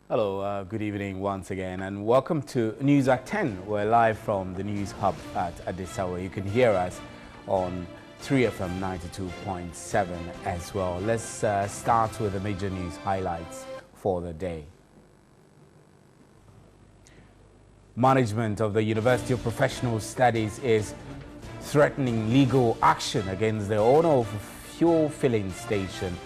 Hello, good evening once again, and welcome to News at 10. We're live from the News Hub at Adisawa. You can hear us on 3FM 92.7 as well. Let's start with the major news highlights for the day. Management of the University of Professional Studies is threatening legal action against the owner of a fuel filling station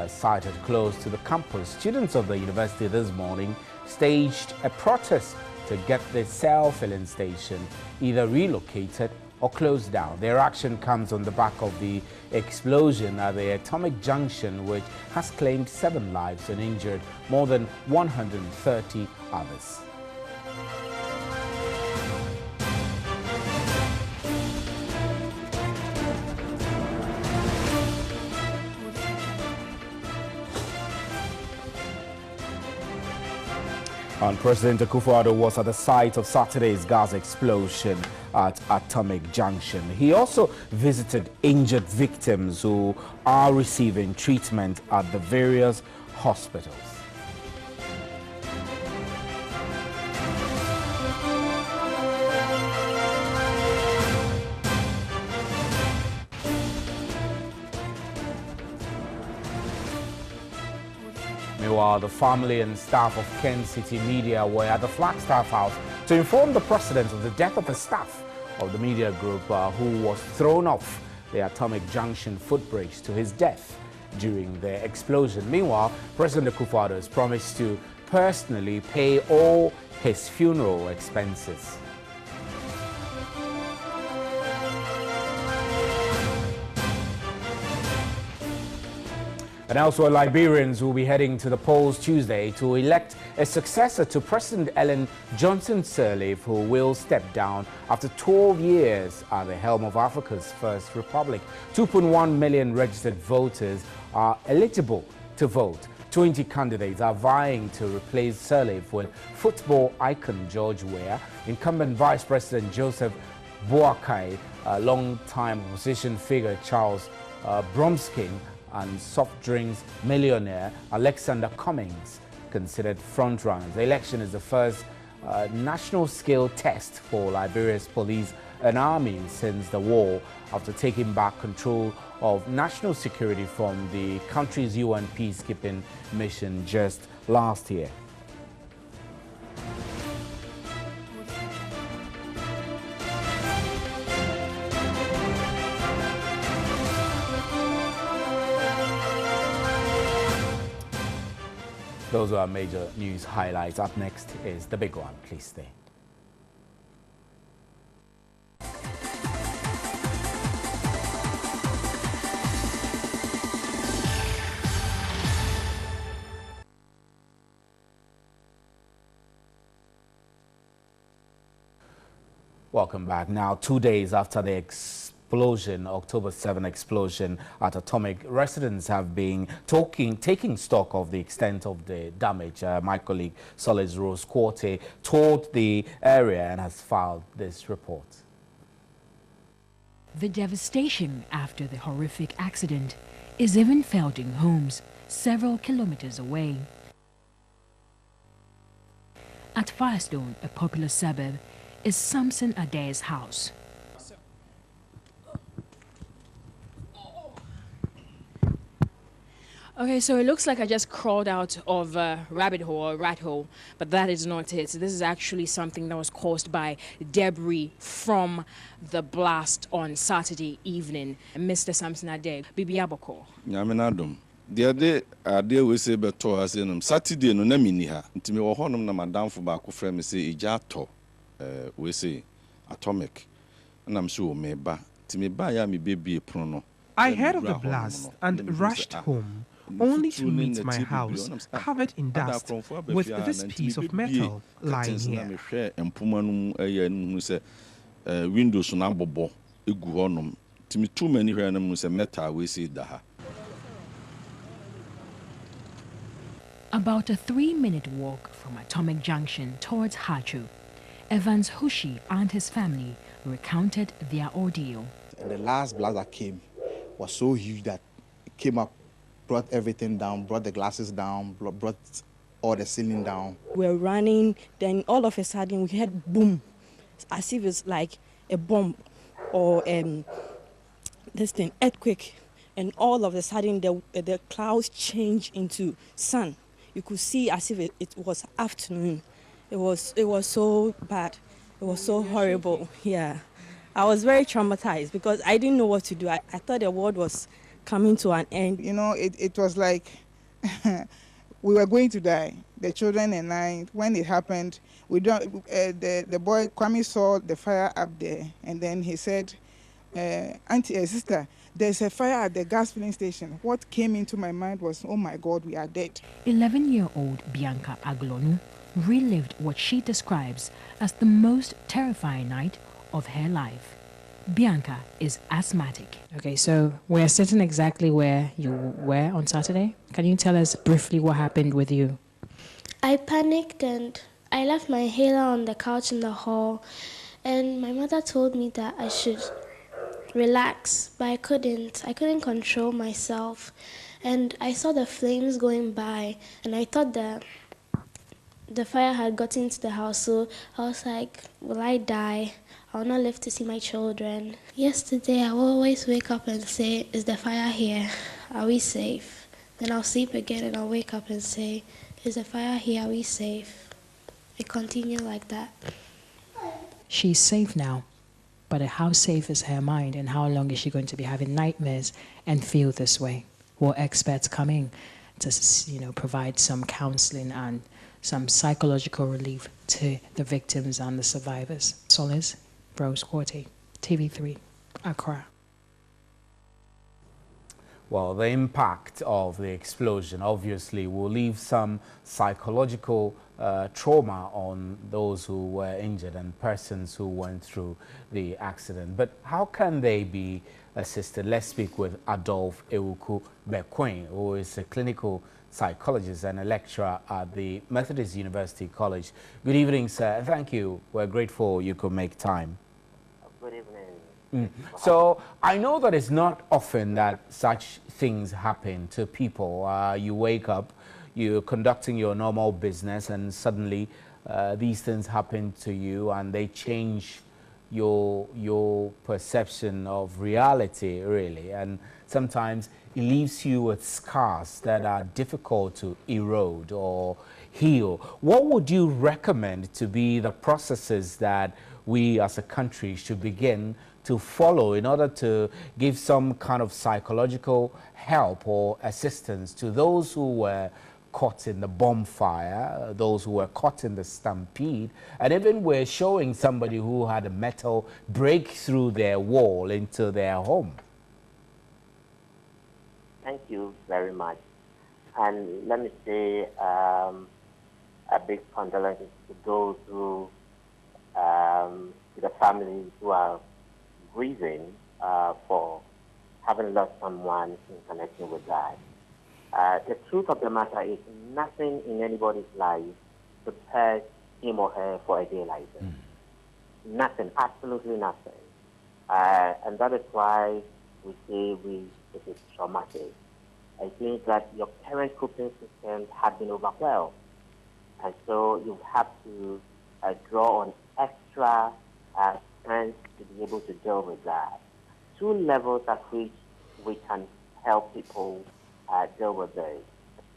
sited close to the campus. Students of the university this morning staged a protest to get the cell filling station either relocated or closed down. Their action comes on the back of the explosion at the Atomic Junction, which has claimed 7 lives and injured more than 130 others. And President Akufo-Addo was at the site of Saturday's gas explosion at Atomic Junction. He also visited injured victims who are receiving treatment at the various hospitals. Meanwhile, the family and staff of Kent City Media were at the Flagstaff House to inform the president of the death of the staff of the media group who was thrown off the Atomic Junction footbridge to his death during the explosion. Meanwhile, President Akufo-Addo has promised to personally pay all his funeral expenses. And elsewhere, Liberians will be heading to the polls Tuesday to elect a successor to President Ellen Johnson Sirleaf, who will step down after 12 years at the helm of Africa's first republic. 2.1 million registered voters are eligible to vote. 20 candidates are vying to replace Sirleaf, with football icon George Weah, incumbent Vice President Joseph Boakai, long-time opposition figure Charles Bromskin, and soft drinks millionaire Alexander Cummings considered frontrunners. The election is the first national-scale test for Liberia's police and army since the war, after taking back control of national security from the country's UN peacekeeping mission just last year. Those are our major news highlights. Up next is the big one. Please stay. Welcome back. Now, 2 days after the explosion, October 7 explosion at Atomic, residents have been taking stock of the extent of the damage. My colleague Solis Rose Quarte toured the area and has filed this report. The devastation after the horrific accident is even felt in homes several kilometers away. At Firestone, a popular suburb, is Samson Adair's house. Okay, so it looks like I just crawled out of a rabbit hole or rat hole, but that is not it. This is actually something that was caused by debris from the blast on Saturday evening. Mr. Samson Adair, Bibi Aboko. Yaminadum. The other idea we say beto as in Saturday no na miniha. Ntimi wo honum na madam fo ba ko frɛ me say ejato we say Atomic. And I'm sure me ba. Ntimi ba ya me baby prono. I heard of the blast and rushed home, only to meet my house covered in dust with this piece of metal lying here. Windows na bobo egu honum. Ntimi too many here na say metal we say daha. About a 3-minute walk from Atomic Junction towards Hachu, Evans Hushi and his family recounted their ordeal. And the last blast that came was so huge that it came up, brought everything down, brought the glasses down, brought all the ceiling down. We were running, then all of a sudden we heard boom, as if it's like a bomb or this thing, earthquake. And all of a sudden the clouds changed into sun. You could see as if it was afternoon. It was so bad. It was so horrible. Yeah. I was very traumatized because I didn't know what to do. I thought the world was coming to an end. You know, it was like we were going to die, the children and I. When it happened, the boy Kwame saw the fire up there, and then he said, sister, there's a fire at the gas filling station. What came into my mind was, oh my God, we are dead. 11-year-old Bianca Aglonu relived what she describes as the most terrifying night of her life. Bianca is asthmatic. Okay, so we're sitting exactly where you were on Saturday. Can you tell us briefly what happened with you? I panicked and I left my inhaler on the couch in the hall, and my mother told me that I should relax, but I couldn't. I couldn't control myself, and I saw the flames going by, and I thought that the fire had gotten into the house, so I was like, will I die? I'll not live to see my children. Yesterday, I will always wake up and say, is the fire here? Are we safe? Then I'll sleep again and I'll wake up and say, is the fire here? Are we safe? It continued like that. She's safe now, but how safe is her mind, and how long is she going to be having nightmares and feel this way? Will experts come in to, provide some counseling and some psychological relief to the victims and the survivors? Solis Rose Quarty, TV3, Accra. Well, the impact of the explosion obviously will leave some psychological trauma on those who were injured and persons who went through the accident. But how can they be assisted? Let's speak with Adolphe Ewuku Bequin, who is a clinical psychologist and a lecturer at the Methodist University College. Good evening, sir. Thank you. We're grateful you could make time. Good evening. So I know that it's not often that such things happen to people. You wake up, you're conducting your normal business, and suddenly these things happen to you, and they change your perception of reality, really. And sometimes it leaves you with scars that are difficult to erode or heal. What would you recommend to be the processes that we as a country should begin to follow in order to give some kind of psychological help or assistance to those who were caught in the bonfire, those who were caught in the stampede, and even were showing somebody who had a metal break through their wall into their home? Thank you very much. And let me say a big condolences to those who, to the families who are grieving for having lost someone in connection with that. The truth of the matter is nothing in anybody's life prepares him or her for a day like this. Nothing, absolutely nothing. And that is why we say it is traumatic. I think that your current coping system had been overwhelmed. And so you have to draw on extra strength to be able to deal with that. Two levels at which we can help people deal with this.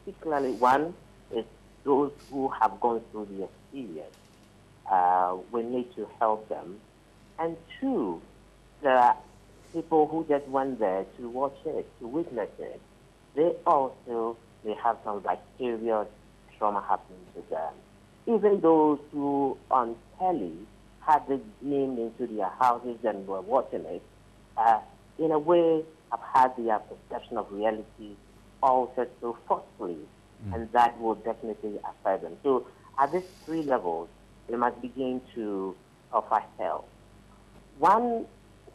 Particularly one is those who have gone through the experience. We need to help them. And two, there are people who just went there to watch it, to witness it. They also may have some vicarious trauma happening to them. Even those who on telly had it beamed into their houses and were watching it, in a way have had their perception of reality altered so forcefully, and that will definitely affect them. So at these three levels, we must begin to offer help. One,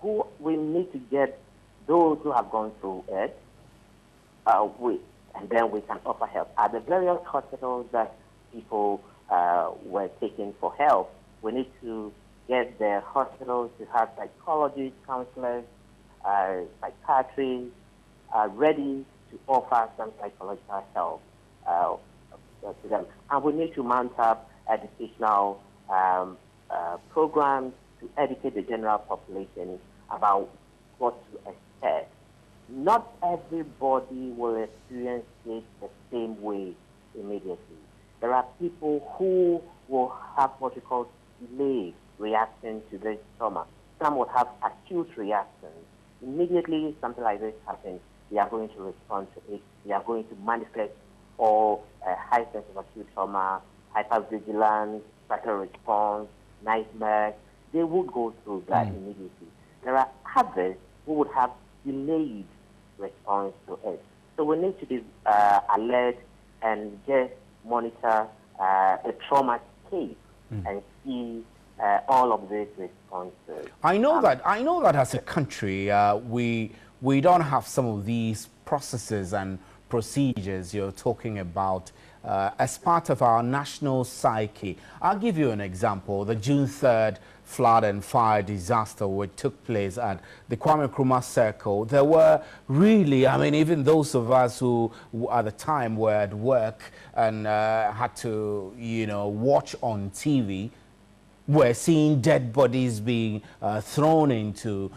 who we need to get those who have gone through it, and then we can offer help. At the various hospitals that people were taken for help, we need to get the hospitals to have psychologists, counselors, psychiatrists ready to offer some psychological help. to them. And we need to mount up educational programs to educate the general population about what to expect. Not everybody will experience it the same way immediately. There are people who will have what we call delayed reaction to this trauma. Some will have acute reactions. Immediately something like this happens, they are going to respond to it. They are going to manifest or high sense of acute trauma, hypervigilance, battle response, nightmares. They would go through that immediately. There are others who would have delayed response to it. So we need to be alert and just monitor the trauma state and see all of these responses. I know that as a country, we don't have some of these processes and procedures you're talking about as part of our national psyche. I'll give you an example. The June 3rd flood and fire disaster which took place at the Kwame Nkrumah Circle. There were really, I mean, even those of us who at the time were at work and had to, you know, watch on TV, we're seeing dead bodies being thrown into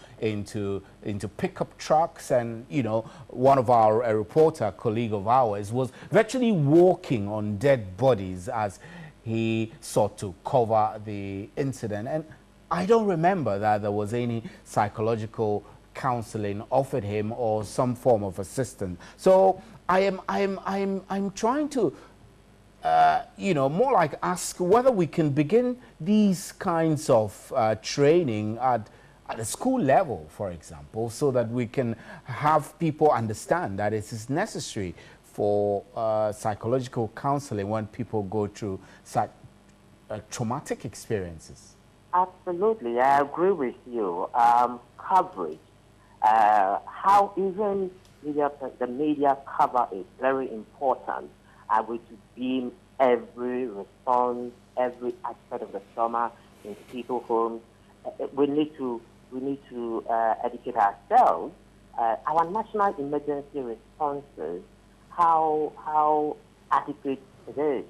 pickup trucks, and you know, one of our a colleague of ours was virtually walking on dead bodies as he sought to cover the incident. And I don't remember that there was any psychological counseling offered him or some form of assistance. So I'm trying to you know, more like ask whether we can begin these kinds of training at a school level, for example, so that we can have people understand that it is necessary for psychological counseling when people go through such traumatic experiences. Absolutely, I agree with you. Coverage, how even the media cover is very important. Are we to beam every response, every aspect of the trauma into people's homes? We need to educate ourselves. Our national emergency responses, how adequate it is.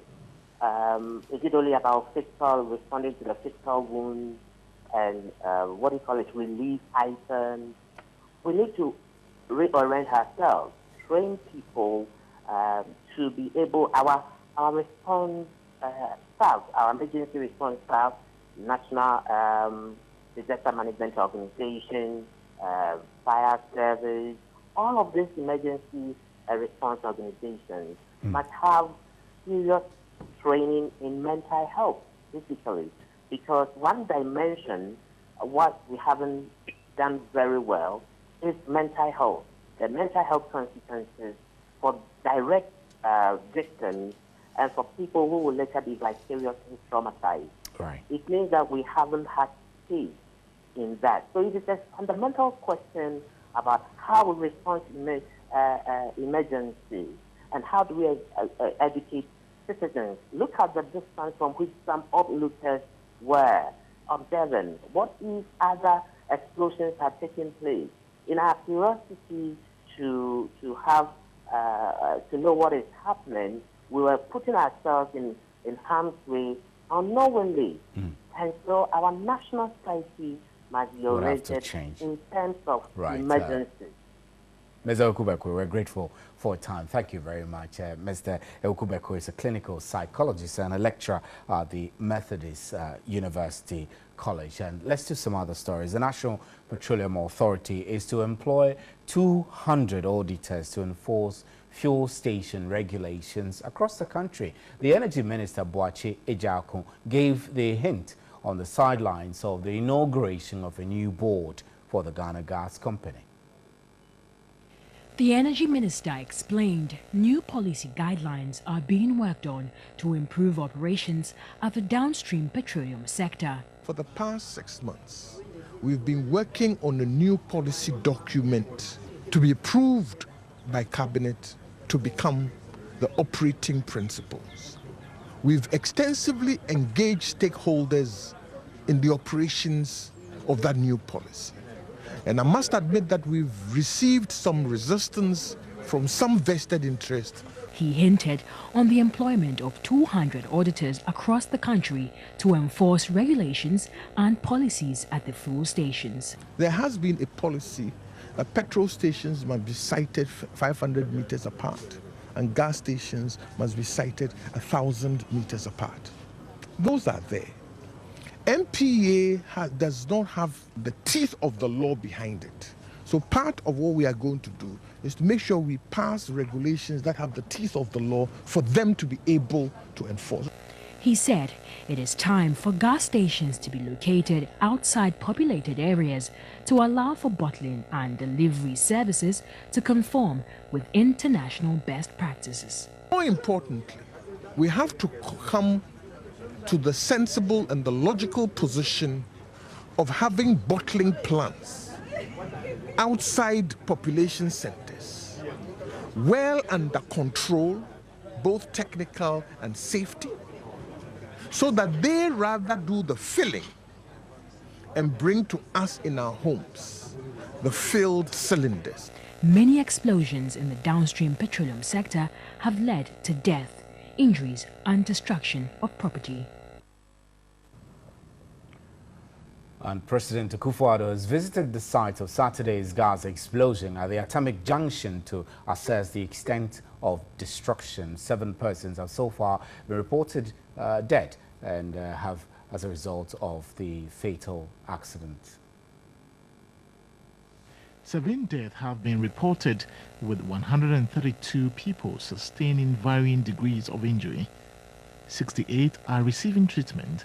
Is it only about responding to the physical wounds and relief items? We need to reorient ourselves, train people to be able, our response staff, our emergency response staff, national disaster management organizations, fire service, all of these emergency response organizations must have serious training in mental health, basically, because one dimension, what we haven't done very well, is mental health. The mental health consequences for direct victims and for people who will later be vicariously traumatized. Right. It means that we haven't had faith in that. So it is a fundamental question about how we respond to emergencies and how do we educate citizens. Look at the distance from which some onlookers were observing. What if other explosions had taken place? In our curiosity to have to know what is happening, we were putting ourselves in harm's way unknowingly. And so our national psyche must be oriented in terms of emergencies. Mr. Ewuku-Bekoe, we're grateful for your time. Thank you very much. Mr. Ewuku-Bekoe is a clinical psychologist and a lecturer at the Methodist University College. And let's do some other stories. The National Petroleum Authority is to employ 200 auditors to enforce fuel station regulations across the country. The Energy Minister, Boakye Ejiakon, gave the hint on the sidelines of the inauguration of a new board for the Ghana Gas Company. The Energy Minister explained new policy guidelines are being worked on to improve operations at the downstream petroleum sector. For the past 6 months, we've been working on a new policy document to be approved by Cabinet to become the operating principles. We've extensively engaged stakeholders in the operations of that new policy. And I must admit that we've received some resistance from some vested interests He hinted on the employment of 200 auditors across the country to enforce regulations and policies at the fuel stations. There has been a policy that petrol stations must be sited 500 meters apart and gas stations must be sited 1,000 meters apart. Those are there. MPA does not have the teeth of the law behind it. So part of what we are going to do is to make sure we pass regulations that have the teeth of the law for them to be able to enforce. He said it is time for gas stations to be located outside populated areas to allow for bottling and delivery services to conform with international best practices. More importantly, we have to come to the sensible and the logical position of having bottling plants outside population centers, well under control, both technical and safety, so that they rather do the filling and bring to us in our homes the filled cylinders. Many explosions in the downstream petroleum sector have led to death, injuries and destruction of property. And President Akufo-Addo has visited the site of Saturday's gas explosion at the Atomic Junction to assess the extent of destruction. 7 persons have so far been reported dead and have as a result of the fatal accident. 7 deaths have been reported, with 132 people sustaining varying degrees of injury. 68 are receiving treatment,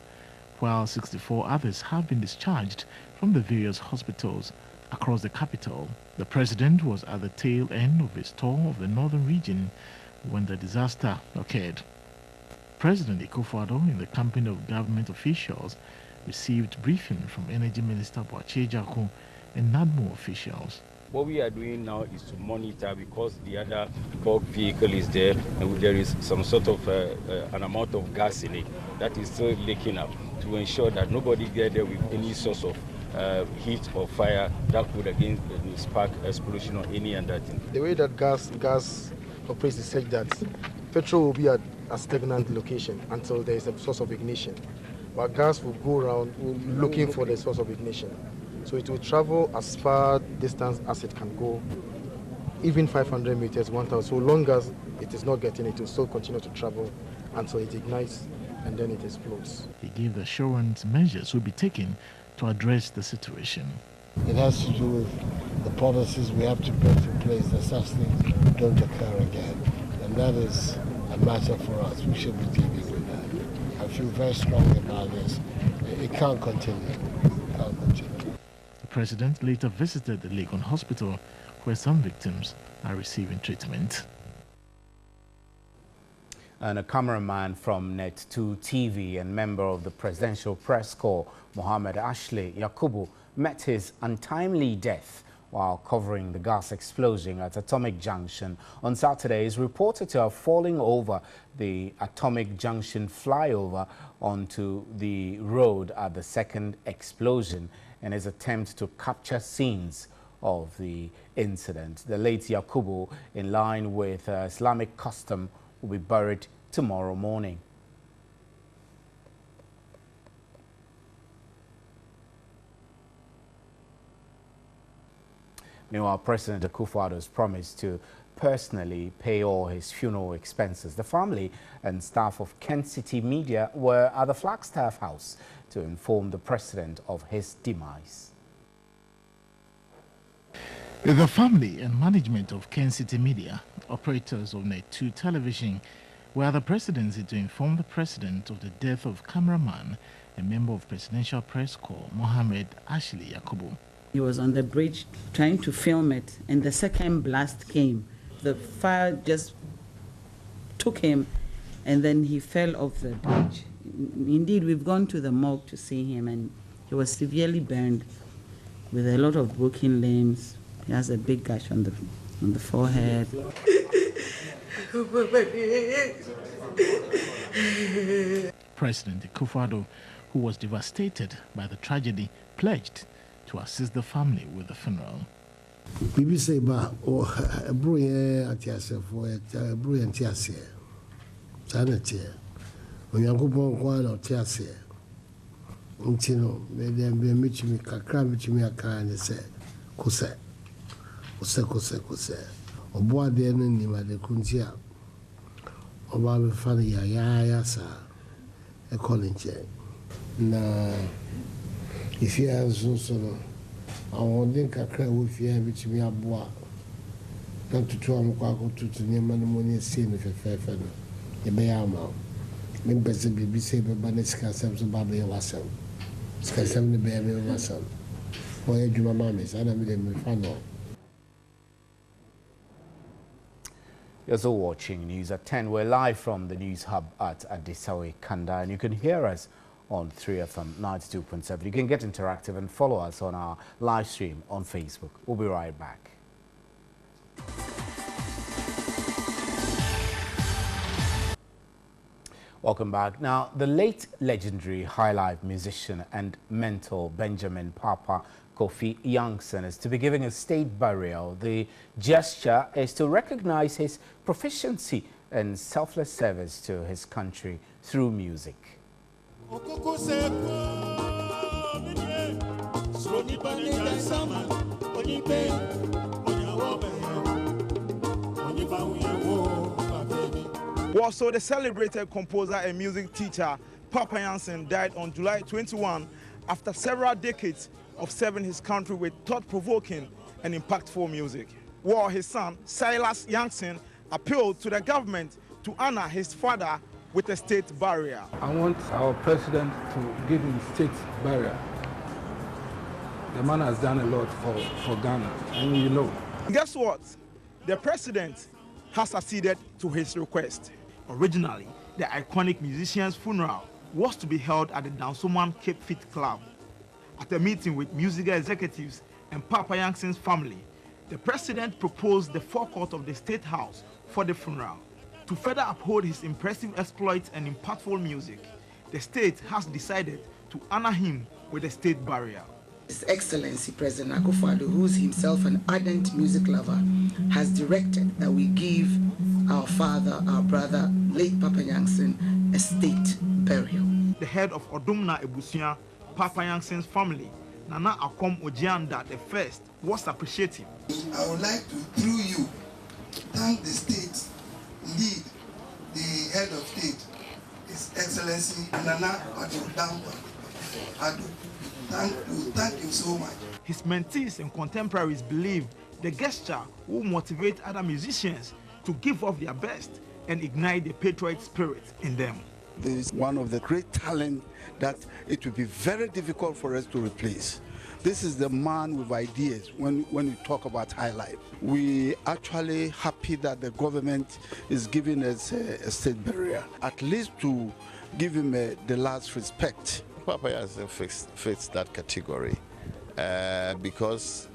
while 64 others have been discharged from the various hospitals across the capital. The president was at the tail end of his tour of the northern region when the disaster occurred. President Akufo-Addo, in the company of government officials, received briefing from Energy Minister Asiedu-Dartey and NADMO officials. What we are doing now is to monitor, because the other bulk vehicle is there and there is some sort of an amount of gas in it that is still leaking up, to ensure that nobody get there with any source of heat or fire that could again spark explosion or any other thing. The way that gas operates is such that petrol will be at a stagnant location until there is a source of ignition. But gas will go around looking for the source of ignition. So it will travel as far distance as it can go, even 500 meters, 1,000. So long as it is not getting it, will still continue to travel until it ignites and then it explodes. He gave the assurance measures will be taken to address the situation. It has to do with the policies we have to put in place that such things don't occur again. And that is a matter for us. We should be dealing with that. I feel very strongly about this. It can't continue. It can't continue. The president later visited the Legon Hospital, where some victims are receiving treatment. And a cameraman from Net2 TV and member of the Presidential Press Corps, Mohammed Asiedu-Dartey, met his untimely death while covering the gas explosion at Atomic Junction on Saturday. Is reported to have fallen over the Atomic Junction flyover onto the road at the second explosion in his attempt to capture scenes of the incident. The late Yakubu, in line with Islamic custom, will be buried tomorrow morning. Meanwhile, President Akufo-Addo has promised to personally pay all his funeral expenses. The family and staff of Kent City Media were at the Flagstaff House to inform the president of his demise. The family and management of Kent City Media, operators of Net2 Television, were at the presidency to inform the president of the death of cameraman and member of Presidential Press Corps, Mohammed Asiedu-Dartey. He was on the bridge trying to film it, and the second blast came. The fire just took him, and then he fell off the bridge. Indeed, we've gone to the morgue to see him, and he was severely burned with a lot of broken limbs. He has a big gash on the forehead. President Akufo-Addo, who was devastated by the tragedy, pledged to assist the family with the funeral. Bibi say ba o broye atiase for broye atiase. Sanete. Onyankopon kwa na atiase. Ntino me dem be mitimi kakra mitimi aka ne se kose. Obo ade no ni ma de kuntia. Oba be fa ya sa. E kolinche. Na if you have so I won't kakra wo fie bitimi aboa na tutu amkwa tutu ne manumoni se no fefefe no e be ya ma me bese bibi se be ba ne sika sem so ba be wasam sika sem ne be ya me wasam o ye juma ma me sana me de me fa no. You're also watching News at 10. We're live from the News Hub at Adisawe, Kanda, and you can hear us on 3FM 92.7. You can get interactive and follow us on our live stream on Facebook. We'll be right back. Welcome back. Now, the late legendary high-life musician and mentor Benjamin Papa Kofi Youngson is to be giving a state burial. The gesture is to recognize his proficiency and selfless service to his country through music. Also, the celebrated composer and music teacher Papa Youngson died on July 21 after several decades of serving his country with thought-provoking and impactful music. While his son Silas Youngson appealed to the government to honor his father with a state burial. I want our president to give him state burial. The man has done a lot for Ghana, and you know. Guess what? The president has acceded to his request. Originally, the iconic musician's funeral was to be held at the Dansoman Cape Fit Club. At a meeting with musical executives and Papa Youngson's family, the president proposed the forecourt of the State House for the funeral. To further uphold his impressive exploits and impactful music, the state has decided to honor him with a state burial. His Excellency President Akufo-Addo, who is himself an ardent music lover, has directed that we give our father, our brother, late Papa Youngson, a state burial. The head of Odumna Ebusia, Papa Youngson's family, Nana Akom Ojianda I, was appreciative. I would like to, through you, thank the state, indeed, the head of state, His Excellency Nana Addo. Thank you so much. His mentees and contemporaries believe the gesture will motivate other musicians to give off their best and ignite the patriot spirit in them. There is one of the great talent that it will be very difficult for us to replace. This is the man with ideas when we talk about high life. We actually happy that the government is giving us a state burial, at least to give him the last respect. Papa Youngson fits that category because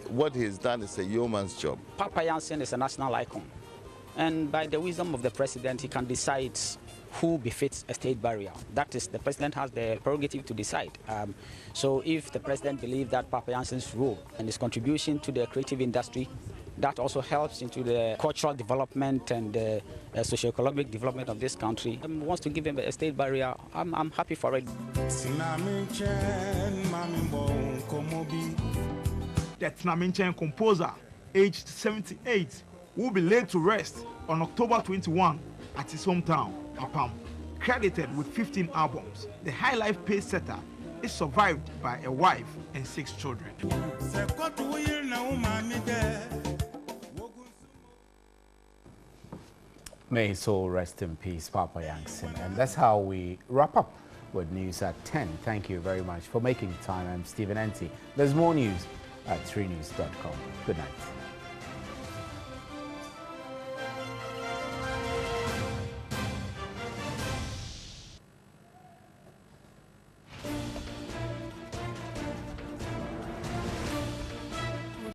what he's done is a yeoman's job. Papa Youngson is a national icon, and by the wisdom of the president, he can decide who befits a state burial. That is, the president has the prerogative to decide. So if the president believes that Papa Youngson's role and his contribution to the creative industry, that also helps into the cultural development and socio-economic development of this country, wants to give him a state burial, I'm happy for it. The Tnaminchen composer, aged 78, will be laid to rest on October 21 at his hometown, Apam. Credited with 15 albums, the high life pace setter is survived by a wife and 6 children. May his soul rest in peace, Papa Youngson. And that's how we wrap up with News at 10. Thank you very much for making time. I'm Stephen Enti. There's more news at 3news.com. Good night.